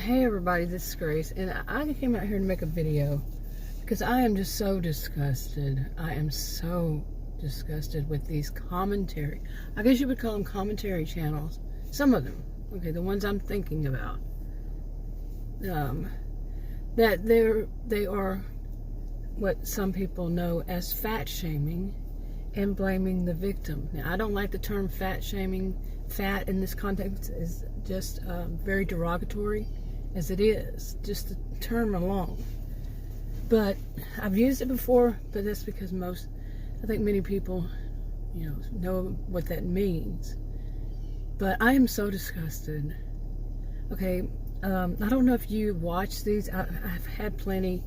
Hey everybody, this is Grace, and I came out here to make a video because I am just so disgusted. I am so disgusted with these commentary, I guess you would call them commentary channels. Some of them, okay, the ones I'm thinking about. That they are what some people know as fat shaming and blaming the victim. Now, I don't like the term fat shaming. Fat in this context is just very derogatory, as it is, just the term alone. But I've used it before, but that's because I think many people, know what that means. But I am so disgusted. Okay, I don't know if you watch these. I've had plenty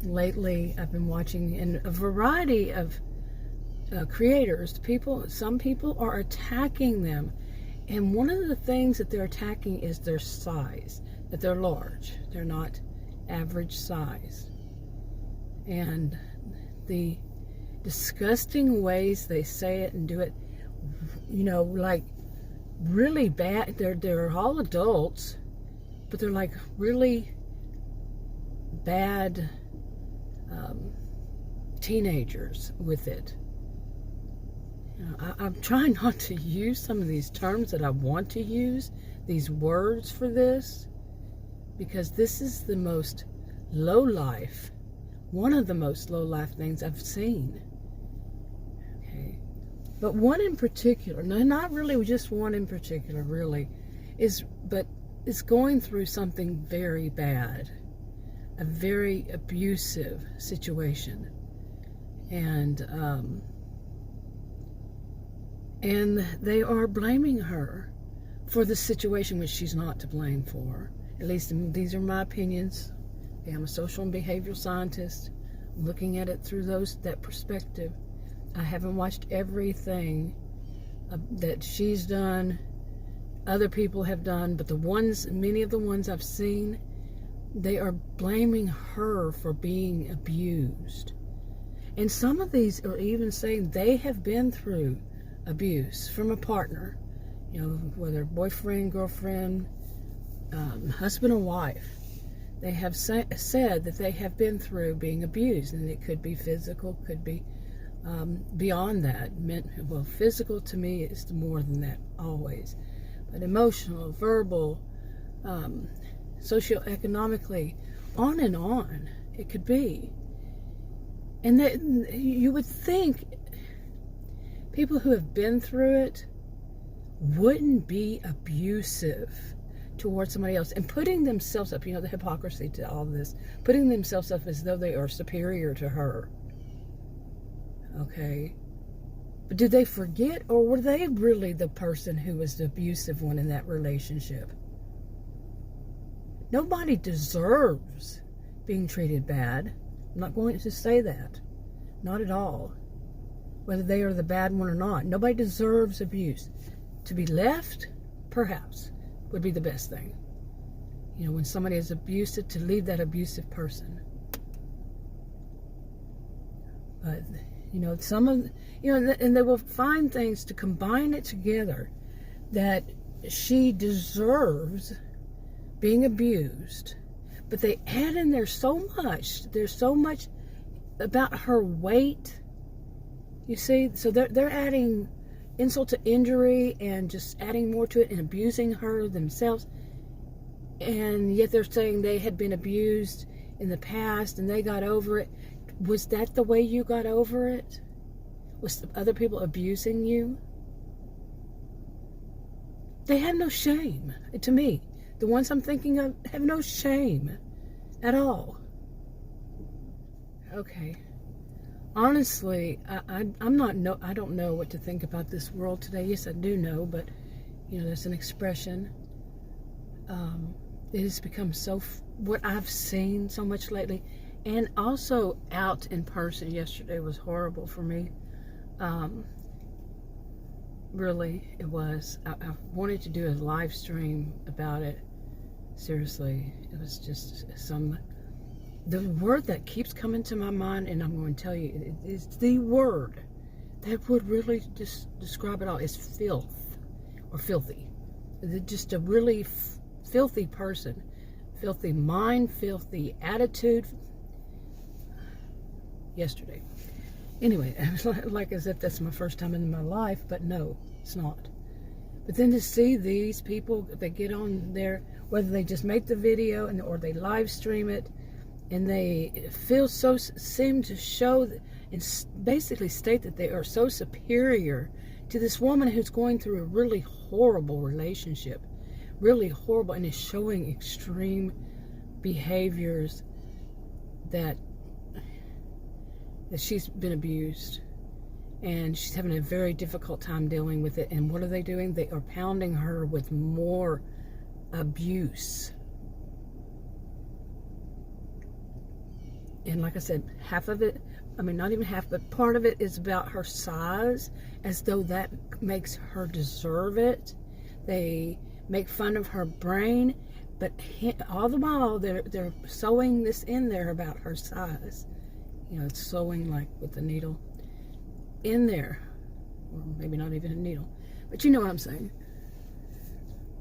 lately. I've been watching in a variety of creators. Some people are attacking them, and one of the things that they're attacking is their size, that they're large, they're not average size, and the disgusting ways they say it and do it, like really bad. They're all adults, but they're like really bad teenagers with it. I'm trying not to use some of these terms that I want to use, these words for this, because this is the most low-life, one of the most low-life things I've seen. Okay, but one in particular, no, not really just one in particular, really, is going through something very bad, a very abusive situation, and they are blaming her for the situation, which she's not to blame for. At least these are my opinions. Okay, I'm a social and behavioral scientist. I'm looking at it through that perspective. I haven't watched everything that she's done, other people have done, but many of the ones I've seen, they are blaming her for being abused. And some of these are even saying they have been through abuse from a partner, whether boyfriend, girlfriend, husband or wife. They have said that they have been through being abused, and it could be physical, could be beyond that. Well, physical to me is more than that always, but emotional, verbal, socioeconomically, on and on it could be. And that you would think people who have been through it wouldn't be abusive towards somebody else and putting themselves up, the hypocrisy to all this, putting themselves up as though they are superior to her. Okay. But did they forget, or were they really the person who was the abusive one in that relationship? Nobody deserves being treated bad. I'm not going to say that. Not at all. Whether they are the bad one or not. Nobody deserves abuse. To be left, perhaps, would be the best thing. When somebody is abusive, to leave that abusive person. But, and they will find things to combine it together that she deserves being abused. But they add in there so much. There's so much about her weight. You see, so they're adding insult to injury and just adding more to it and abusing her themselves. And yet they're saying they had been abused in the past and they got over it. Was that the way you got over it? Was other people abusing you? They have no shame, to me. The ones I'm thinking of have no shame at all. Okay. Honestly, I don't know what to think about this world today. Yes, I do know, but there's an expression. It has become what I've seen so much lately, and also out in person. Yesterday was horrible for me. Really, it was. I wanted to do a live stream about it. Seriously, it was just the word that keeps coming to my mind, and I'm going to tell you, it is the word that would really just describe it all, is filth or filthy. Just a really filthy person, filthy mind, filthy attitude. Yesterday. Anyway, it was like as if that's my first time in my life, but no, it's not. But then to see these people, they get on there, whether they just make the video or they live stream it, and they seem to show and basically state that they are so superior to this woman who's going through a really horrible relationship, really horrible, and is showing extreme behaviors that she's been abused, and she's having a very difficult time dealing with it. And what are they doing? They are pounding her with more abuse. And like I said, half of it, I mean, not even half, but part of it is about her size, as though that makes her deserve it. They make fun of her brain, but all the while they're sewing this in there about her size. You know, it's sewing like with the needle in there, or maybe not even a needle, but you know what I'm saying.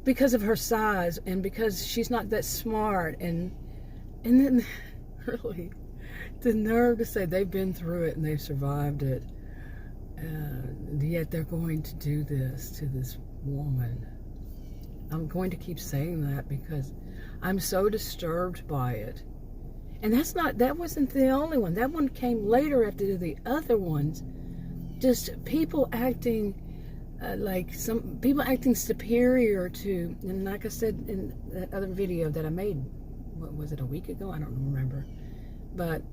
Because of her size, and because she's not that smart, and then really the nerve to say they've been through it and they've survived it, and yet they're going to do this to this woman. I'm going to keep saying that because I'm so disturbed by it. And that wasn't the only one. That one came later after the other ones. Just people acting some people acting superior to, and like I said in that other video that I made, what was it, a week ago? I don't remember. But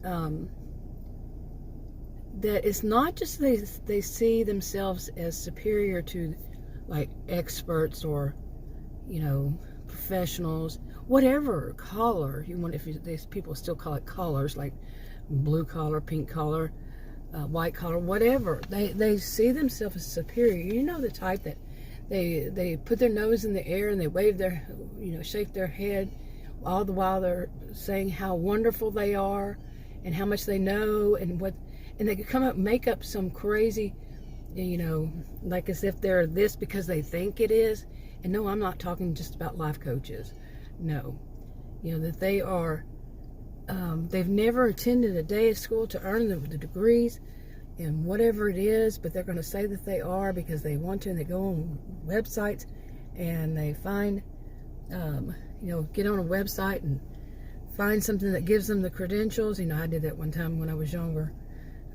that it's not just they see themselves as superior to like experts or, you know, professionals, whatever collar you want. If these people still call it collars, like blue collar, pink collar, white collar, whatever, they see themselves as superior. You know, the type that they put their nose in the air and they wave their, you know, shake their head, all the while they're saying how wonderful they are and how much they know, and they could come up and make up some crazy, you know, like as if they're this because they think it is. And no, I'm not talking just about life coaches. No, you know, that they are, they've never attended a day of school to earn the degrees in whatever it is, but they're going to say that they are because they want to, and they go on websites and they find, you know, get on a website and find something that gives them the credentials. You know, I did that one time when I was younger.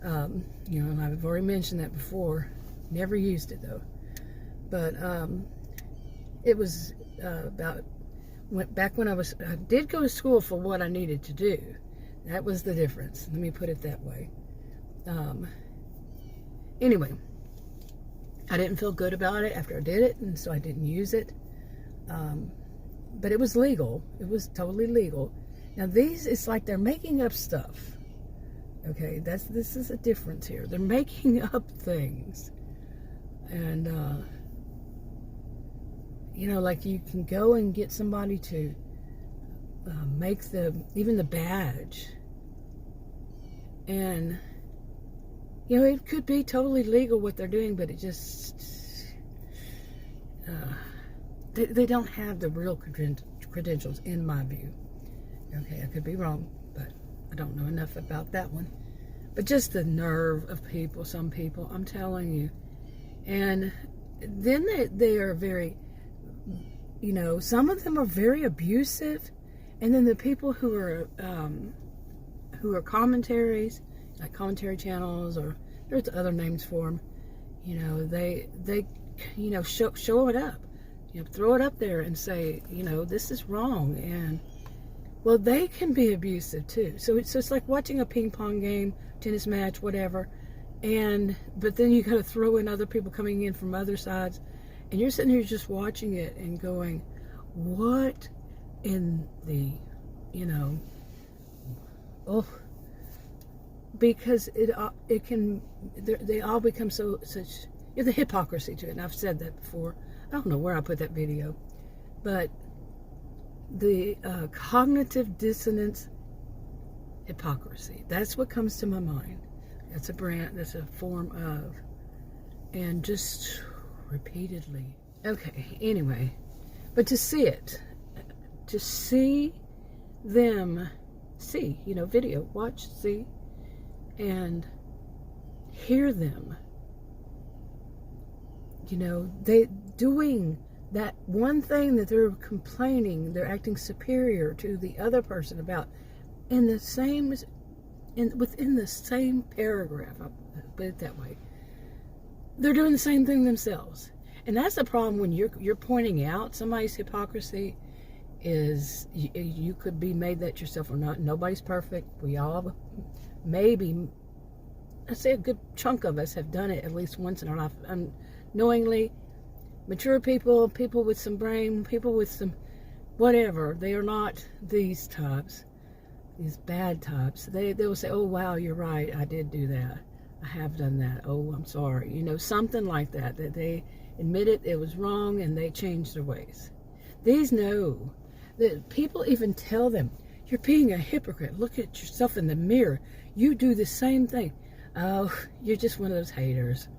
You know, and I've already mentioned that before. Never used it though. But it was back when I did go to school for what I needed to do. That was the difference. Let me put it that way. Anyway, I didn't feel good about it after I did it, and so I didn't use it. But it was legal. It was totally legal. Now these, it's like they're making up stuff. Okay, this is a difference here. They're making up things. And you know, like you can go and get somebody to make even the badge. And you know, it could be totally legal what they're doing, but it just they don't have the real credentials, in my view. Okay, I could be wrong, but I don't know enough about that one. But just the nerve of people, some people, I'm telling you. And then they are very, you know, some of them are very abusive. And then the people who are commentaries, like commentary channels, or there's other names for them, you know, they you know, show it up, you know, throw it up there and say, you know, this is wrong. And well, they can be abusive too. So it's like watching a ping pong game, tennis match, whatever. But then you got to throw in other people coming in from other sides, and you're sitting here just watching it and going, what in the, you know, oh, because it can, they all become such, you know, the hypocrisy to it. And I've said that before. I don't know where I put that video, but the cognitive dissonance hypocrisy, that's what comes to my mind. That's a form of, and just repeatedly. Okay, anyway, but to see it, to see them, video, watch, see, and hear them, they doing that one thing that they're complaining, they're acting superior to the other person about, within the same paragraph, I'll put it that way, they're doing the same thing themselves. And that's the problem when you're pointing out somebody's hypocrisy. Is you could be made that yourself or not. Nobody's perfect. We all, maybe, I'd say a good chunk of us have done it at least once in our life, unknowingly. Mature people with some brain, people with some whatever, they are not these types, these bad types. They will say, oh wow, you're right, I did do that, I have done that, oh I'm sorry, something like that, that they admit it was wrong and they change their ways. These know that people even tell them, you're being a hypocrite, look at yourself in the mirror, you do the same thing. Oh, you're just one of those haters.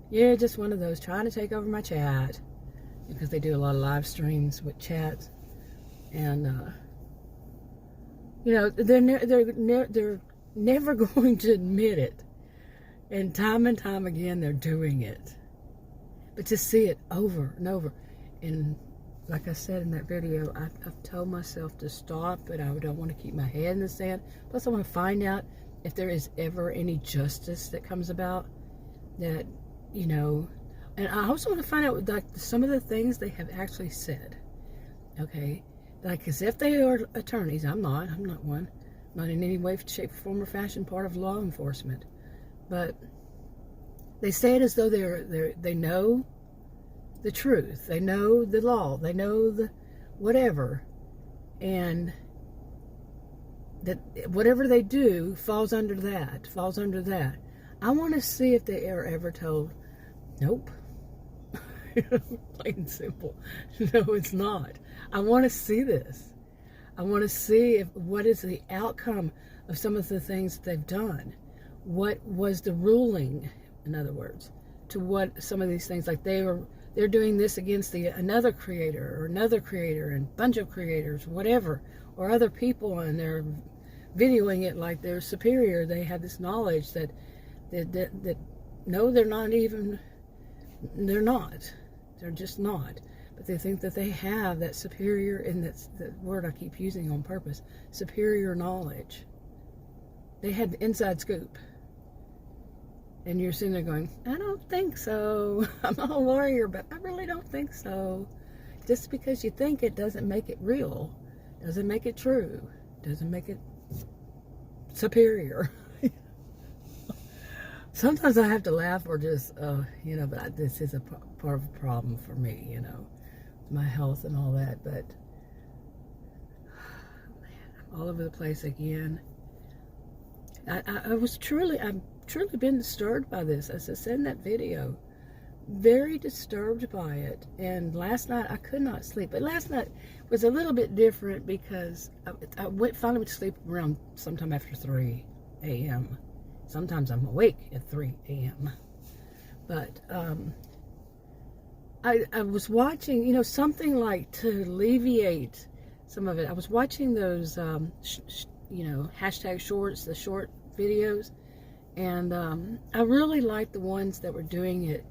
You're just one of those trying to take over my chat, because they do a lot of live streams with chats, and they're never going to admit it, and time again they're doing it. But to see it over and over, and like I said in that video, I've told myself to stop, but I don't want to keep my head in the sand. Plus I want to find out if there is ever any justice that comes about, that and I also want to find out like some of the things they have actually said, okay, like as if they are attorneys. I'm not one, not in any way, shape, form, or fashion part of law enforcement, but they say it as though they know the truth, they know the law, they know the whatever, and that whatever they do falls under that. I want to see if they are ever told, nope. Plain and simple. No, it's not. I want to see this. I want to see what is the outcome of some of the things that they've done. What was the ruling, in other words, to what some of these things, like they're doing this against another creator and bunch of creators, whatever, or other people, and they're videoing it like they're superior. They have this knowledge that no, they're not. They're just not. But they think that they have that superior, and that's the word I keep using on purpose, superior knowledge. They had the inside scoop. And you're sitting there going, I don't think so. I'm not a lawyer, but I really don't think so. Just because you think it doesn't make it real, doesn't make it true, doesn't make it superior. Sometimes I have to laugh or just, but this is a part of a problem for me, my health and all that. But, man, I'm all over the place again. I've truly been disturbed by this, as I said in that video. Very disturbed by it. And last night I could not sleep. But last night was a little bit different because I finally went to sleep around sometime after 3 a.m. Sometimes I'm awake at 3 a.m. But I was watching, something like to alleviate some of it. I was watching those, hashtag shorts, the short videos. And I really liked the ones that were doing it.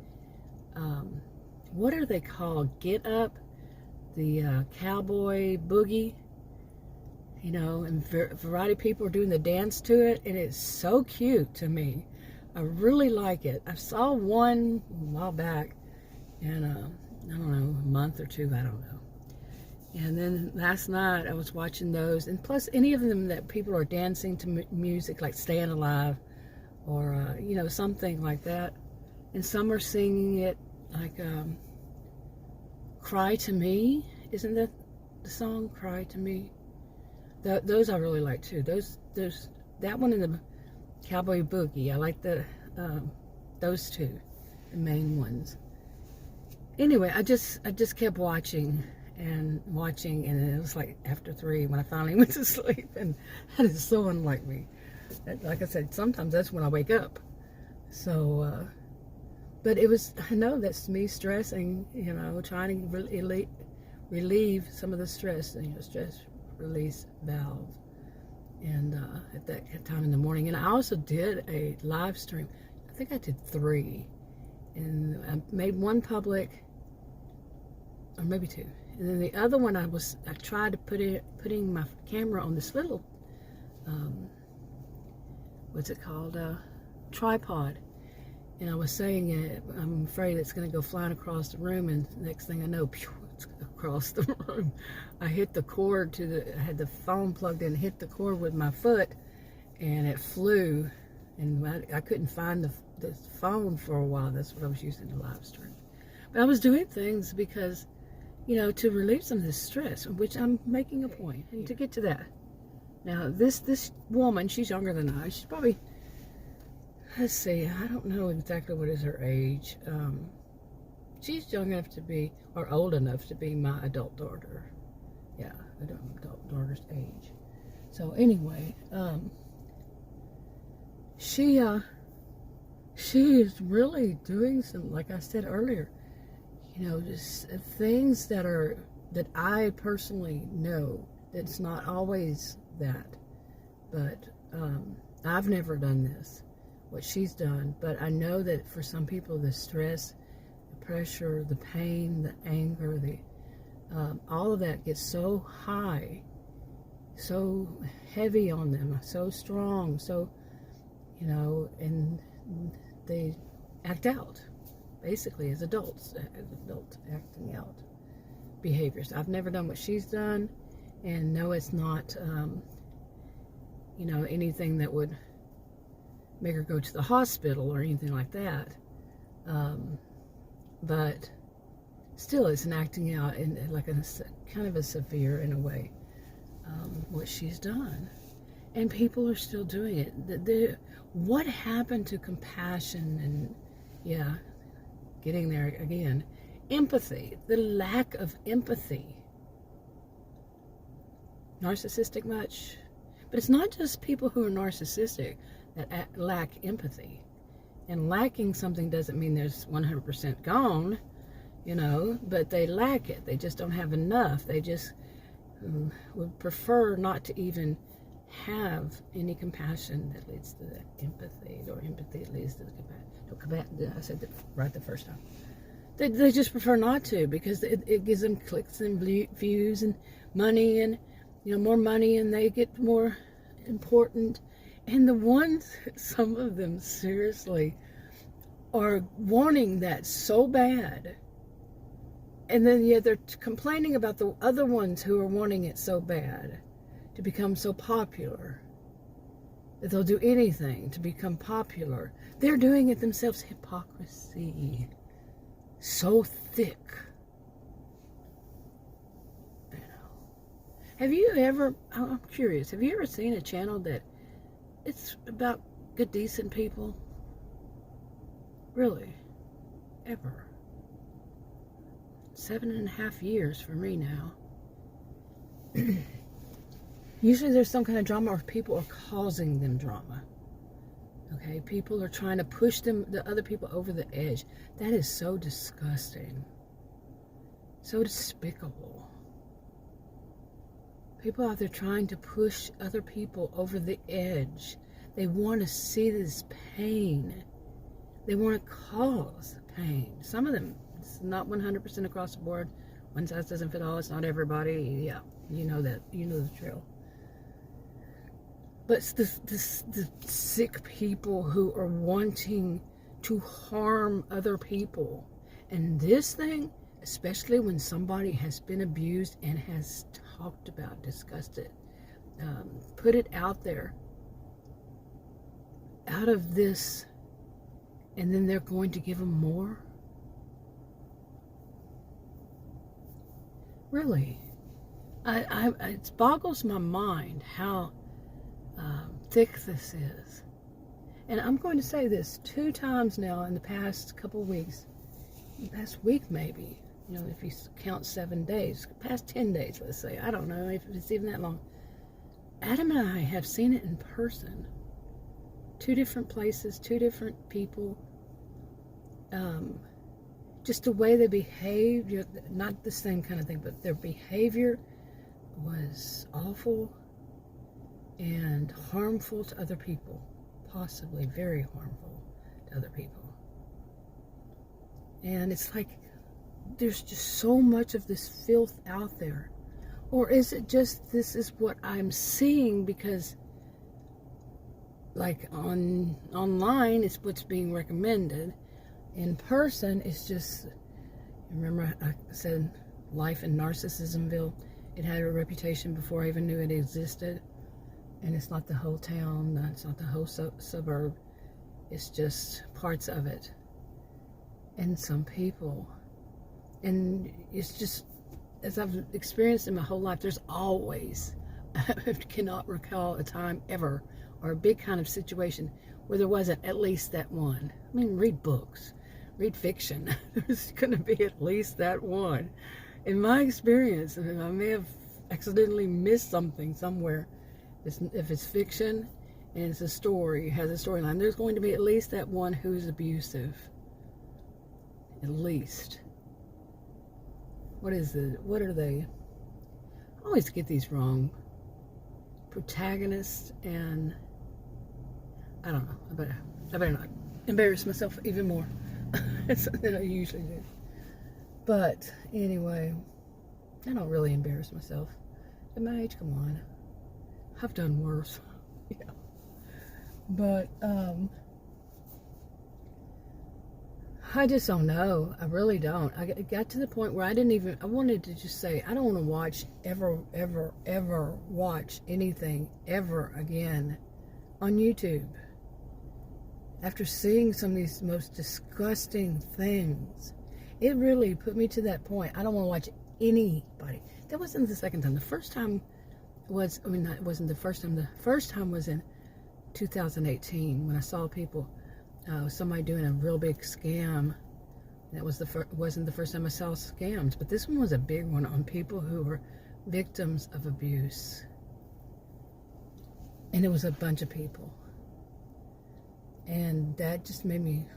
What are they called? Get Up, the cowboy boogie, and variety of people are doing the dance to it, and it's so cute to me. I really like it. I saw one a while back, and I don't know, a month or two, I don't know. And then last night I was watching those, and plus any of them that people are dancing to music like Staying Alive, or something like that, and some are singing it like Cry to Me. Isn't that the song, Cry to Me? Those I really like too. That one and the Cowboy Boogie, I like those two, the main ones. Anyway, I just kept watching, and it was like after 3 when I finally went to sleep, and that is so unlike me. Like I said, sometimes that's when I wake up. So, but it was, I know that's me stressing, trying to relieve some of the stress, stress release valve. And at that time in the morning. And I also did a live stream. I think I did 3. And I made one public, or maybe 2. And then the other one I tried to putting my camera on this little, what's it called, tripod. And I was saying I'm afraid it's going to go flying across the room, and next thing I know, pew, it's across the room. I hit the cord I had the phone plugged in, hit the cord with my foot, and it flew, and I couldn't find the phone for a while. That's what I was using to live stream. But I was doing things because, to relieve some of this stress, which I'm making a point, and to get to that. Now, this woman, she's younger than I. She's probably, let's see, I don't know exactly what is her age. She's young enough to be, or old enough to be my adult daughter. Yeah, adult daughter's age. So anyway, she is really doing some, like I said earlier, just things that I personally know that's not always that, but I've never done this, what she's done, but I know that for some people, the stress, the pressure, the pain, the anger, all of that gets so high, so heavy on them, so strong, so, and they act out, basically, as adults acting out behaviors. I've never done what she's done, and no, it's not, anything that would make her go to the hospital or anything like that. But still, it's an acting out in like kind of a severe, in a way, what she's done. And people are still doing it. What happened to compassion and, getting there again, empathy, the lack of empathy. Narcissistic much? But it's not just people who are narcissistic that lack empathy. And lacking something doesn't mean there's 100% gone, but they lack it. They just don't have enough. They just would prefer not to even have any compassion that leads to the empathy, or empathy that leads to the compassion. I said that right the first time. They just prefer not to, because it gives them clicks and views and money, and more money, and they get more important. And the ones, some of them seriously are wanting that so bad, and then yet they're complaining about the other ones who are wanting it so bad to become so popular that they'll do anything to become popular. They're doing it themselves. Hypocrisy so thick. Have you ever, I'm curious, have you ever seen a channel that it's about good, decent people? Really? Ever? 7.5 years for me now. Usually there's some kind of drama, or people are causing them drama. Okay, people are trying to push the other people over the edge. That is so disgusting. So despicable. People out there trying to push other people over the edge. They want to see this pain. They want to cause pain. Some of them, it's not 100% across the board. One size doesn't fit all. It's not everybody. Yeah, you know that. You know the drill. But it's the sick people who are wanting to harm other people. And this thing, especially when somebody has been abused and has talked about, discussed it, put it out there, out of this, and then they're going to give them more? Really? It boggles my mind how thick this is. And I'm going to say this 2 times now in the past couple of weeks, past week maybe, if you count 7 days, past 10 days, let's say. I don't know if it's even that long. Adam and I have seen it in person. 2 different places, 2 different people. just the way they behaved, not the same kind of thing, but their behavior was awful and harmful to other people, possibly very harmful to other people. And it's like there's just so much of this filth out there. Or is it just this is what I'm seeing because like online is what's being recommended. In person, it's just, remember I said life in Narcissismville, it had a reputation before I even knew it existed. And it's not the whole town, it's not the whole suburb, it's just parts of it. And some people. And it's just, as I've experienced in my whole life, there's always, I cannot recall a time ever, or a big kind of situation where there wasn't at least that one. I mean, read books, read fiction. There's going to be at least that one. In my experience, and I may have accidentally missed something somewhere, if it's fiction and it's a story, it has a storyline, there's going to be at least that one who's abusive. At least. What are they? I always get these wrong. Protagonist and I don't know. I better not embarrass myself even more than I usually do. But anyway, I don't really embarrass myself. At my age, come on. I've done worse. Yeah. But I just don't know. I really don't. I got to the point where I wanted to just say, I don't want to watch ever watch anything ever again on YouTube. After seeing some of these most disgusting things, it really put me to that point. I don't want to watch anybody. That wasn't the second time. The first time was, it wasn't the first time. The first time was in 2018 when I saw people, somebody doing a real big scam. That was wasn't the first time I saw scams, but this one was a big one on people who were victims of abuse. And it was a bunch of people. And that just made me,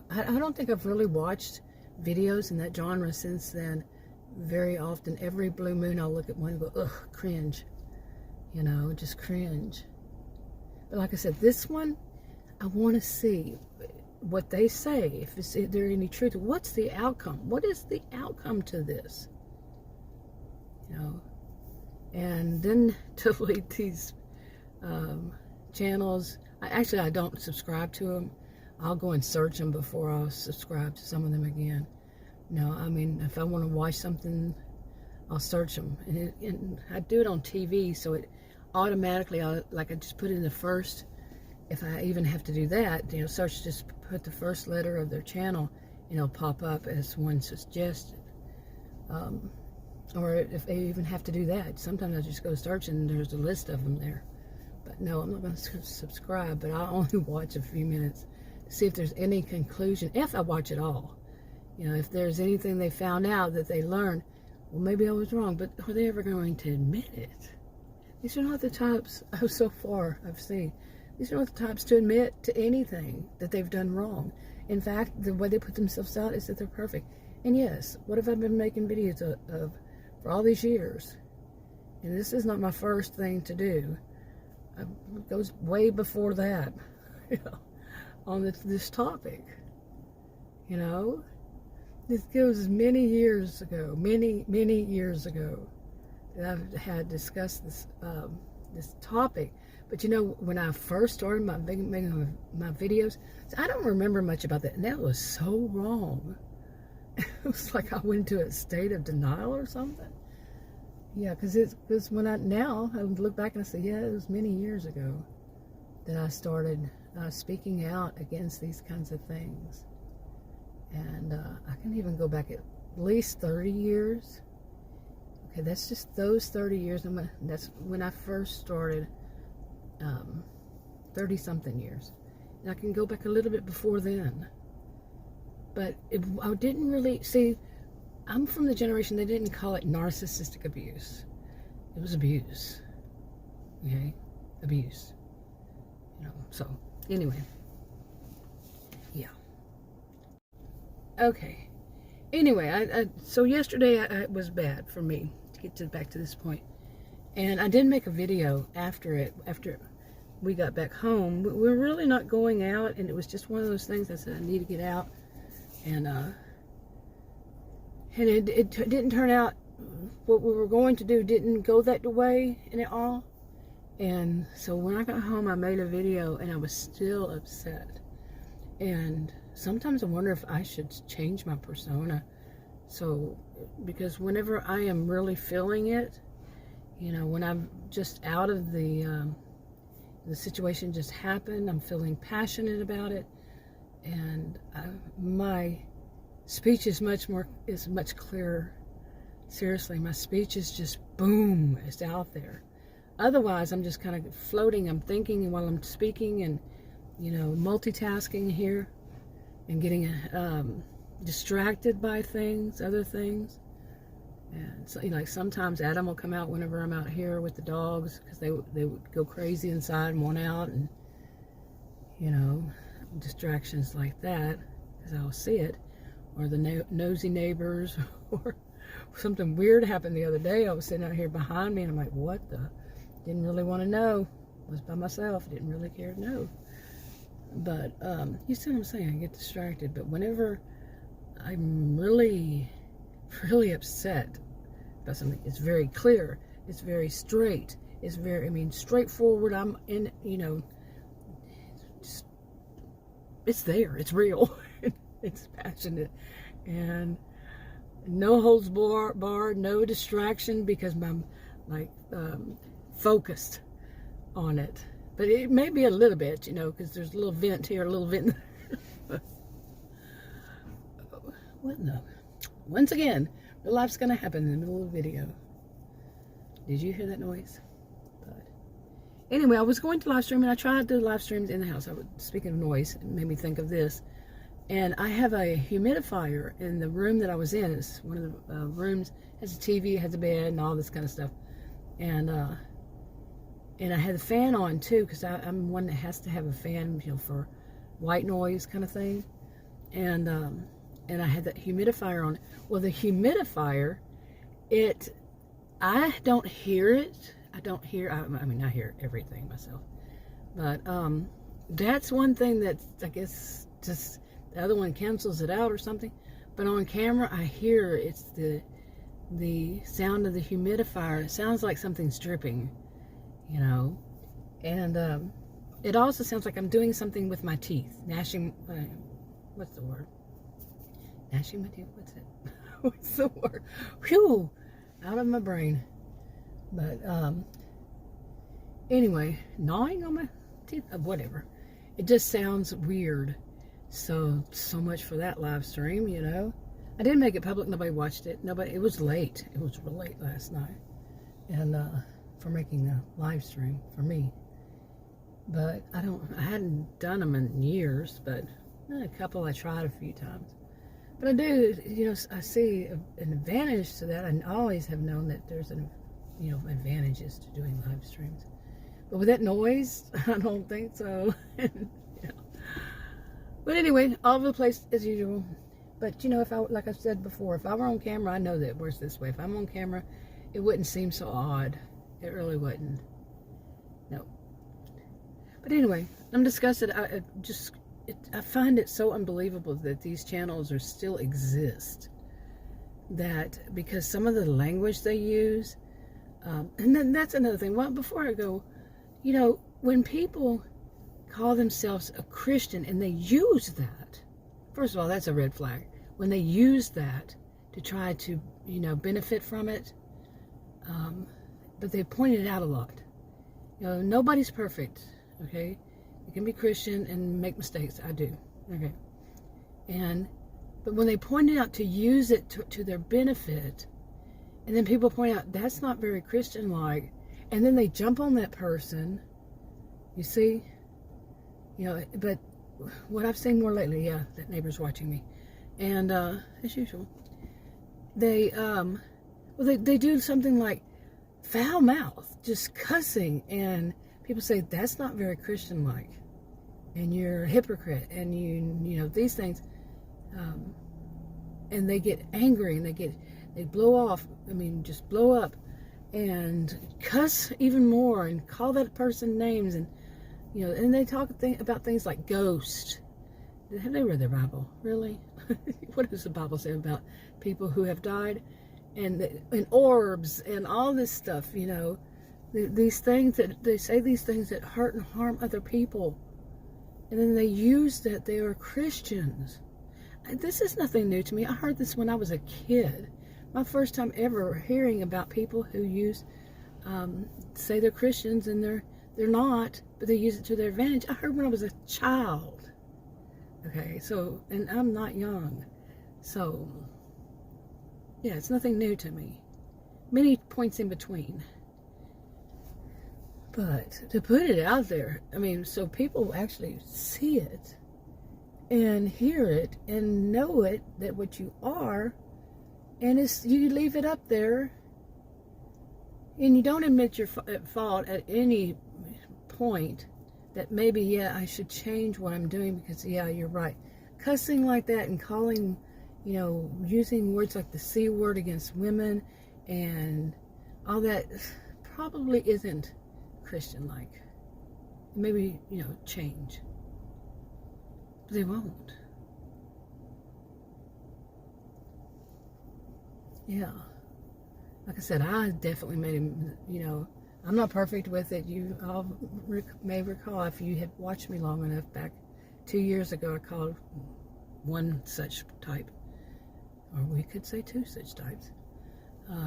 I don't think I've really watched videos in that genre since then. Very often, every blue moon, I'll look at one and go, ugh, cringe. You know, just cringe. But like I said, this one, I want to see what they say, if there any truth. What's the outcome? What is the outcome to this? You know, and then to delete these channels. I don't subscribe to them. I'll go and search them before I'll subscribe to some of them again. No, I mean, if I want to watch something, I'll search them. And I do it on TV, so it automatically, I just put in the first, if I even have to do that, search, just put the first letter of their channel, and it'll pop up as one suggested. Or if they even have to do that, sometimes I just go search and there's a list of them there. But no, I'm not going to subscribe, but I'll only watch a few minutes to see if there's any conclusion, if I watch it all. If there's anything they found out that they learned, well, maybe I was wrong, but are they ever going to admit it? These are not the types, so far I've seen, these are not the types to admit to anything that they've done wrong. In fact, the way they put themselves out is that they're perfect. And yes, what have I been making videos of for all these years? And this is not my first thing to do. It goes way before that, on this topic. This goes many years ago, many years ago, that I've had discussed this this topic. But when I first started making my videos, I don't remember much about that, and that was so wrong. It was like I went into a state of denial or something. Yeah, because when I look back and I say, yeah, it was many years ago that I started speaking out against these kinds of things. And I can even go back at least 30 years. Okay, that's just those 30 years. That's when I first started, 30-something years. And I can go back a little bit before then. But I didn't really, see, I'm from the generation, they didn't call it narcissistic abuse. It was abuse. Okay? Abuse. So, anyway. Yeah. Okay. Anyway, so yesterday it was bad for me to get back to this point. And I did make a video after we got back home. We're really not going out, and it was just one of those things I said I need to get out. And it didn't turn out, what we were going to do didn't go that way in it all. And so when I got home, I made a video, and I was still upset. And sometimes I wonder if I should change my persona. So, because whenever I am really feeling it, you know, when I'm just out of the situation just happened, I'm feeling passionate about it, and my speech is much clearer. Seriously, my speech is just boom, it's out there. Otherwise, I'm just kind of floating. I'm thinking while I'm speaking, and you know, multitasking here, and getting distracted by things, other things. And so, you know, like sometimes Adam will come out whenever I'm out here with the dogs, because they would go crazy inside and want out, and you know, distractions like that, because I'll see it, or the nosy neighbors, or something weird happened the other day. I was sitting out here behind me, and I'm like, what the? Didn't really want to know. I was by myself. Didn't really care to know. But you see what I'm saying? I get distracted. But whenever I'm really upset about something, it's very clear. It's very straight. It's very, straightforward. I'm in, you know, it's there. It's real. It's passionate. And no holds barred, no distraction, because I'm like focused on it. But it may be a little bit, you know, because there's a little vent here, a little vent there. What no? Once again, real life's going to happen in the middle of the video. Did you hear that noise? But anyway, I was going to live stream, and I tried to live streams in the house. Speaking of noise, it made me think of this. And I have a humidifier in the room that I was in. It's one of the rooms, has a TV, has a bed, and all this kind of stuff. And I had the fan on too, because I'm one that has to have a fan, you know, for white noise kind of thing. And I had that humidifier on. Well, the humidifier, I don't hear it. I hear everything myself. But that's one thing that I guess just the other one cancels it out or something. But on camera, I hear it's the sound of the humidifier. It sounds like something's dripping, you know. And it also sounds like I'm doing something with my teeth, gnashing. What's the word? Gnashing my teeth. What's it? What's the word? Whew, out of my brain. But anyway, gnawing on my teeth. Whatever. It just sounds weird. So much for that live stream, you know. I didn't make it public. Nobody watched it. It was late. It was real late last night. And for making the live stream for me. But I hadn't done them in years, but a couple I tried a few times. But I do, you know, I see an advantage to that. I always have known that there's advantages to doing live streams. But with that noise, I don't think so. Yeah. But anyway, all over the place as usual. But you know, like I said before, if I were on camera, I know that it works this way. If I'm on camera, it wouldn't seem so odd. It really wouldn't. No. But anyway, I'm disgusted. I find it so unbelievable that these channels still exist. That because some of the language they use, and then that's another thing. Well, before I go, you know, when people call themselves a Christian and they use that, first of all, that's a red flag. When they use that to try to, you know, benefit from it, but they pointed it out a lot. You know, nobody's perfect, okay? You can be Christian and make mistakes. I do, okay? But when they point it out to use it to their benefit, and then people point out that's not very Christian-like, and then they jump on that person, you see? You know, but what I've seen more lately, yeah, that neighbor's watching me, and as usual, they do something like foul mouth, just cussing, and people say that's not very Christian-like, and you're a hypocrite, and you know these things. and they get angry and they blow off. I mean, just blow up and cuss even more and call that person names, and and they talk about things like ghost. Have they read their Bible? Really? What does the Bible say about people who have died? And orbs and all this stuff, these things that they say, these things that hurt and harm other people. And then they use that they are Christians. This is nothing new to me. I heard this when I was a kid. My first time ever hearing about people who use, say they're Christians and they're not, but they use it to their advantage. I heard when I was a child. Okay, so, and I'm not young. So, yeah, it's nothing new to me. Many points in between. But to put it out there, I mean, so people actually see it and hear it and know it, that what you are, and you leave it up there and you don't admit your fault at any point, that maybe, yeah, I should change what I'm doing because, yeah, you're right. Cussing like that and calling, using words like the C word against women and all that probably isn't Christian-like. Maybe, change. But they won't. Yeah. Like I said, I definitely made him, I'm not perfect with it. You all may recall, if you had watched me long enough, back 2 years ago, I called one such type, or we could say two such types,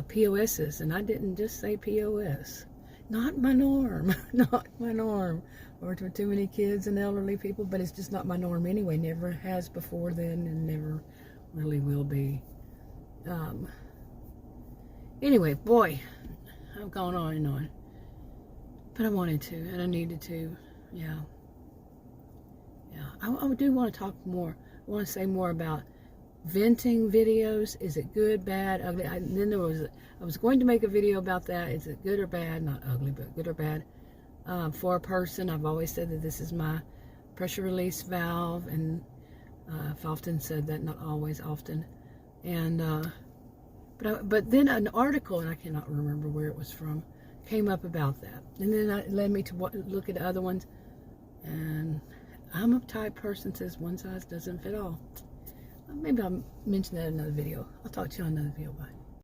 POSs, and I didn't just say POS. Not my norm, not my norm, or to too many kids and elderly people, but it's just not my norm anyway. Never has before then, and never really will be. Anyway, boy, I've gone on and on. But I wanted to, and I needed to, yeah. I do want to talk more. I want to say more about venting videos. Is it good, bad, ugly? I was going to make a video about that. Is it good or bad? Not ugly, but good or bad. For a person, I've always said that this is my pressure release valve, and I've often said that, not always, often. And but then an article, and I cannot remember where it was from, came up about that, and then it led me to look at other ones. And I'm a type person says one size doesn't fit all. Maybe I'll mention that in another video. I'll talk to you on another video. Bye.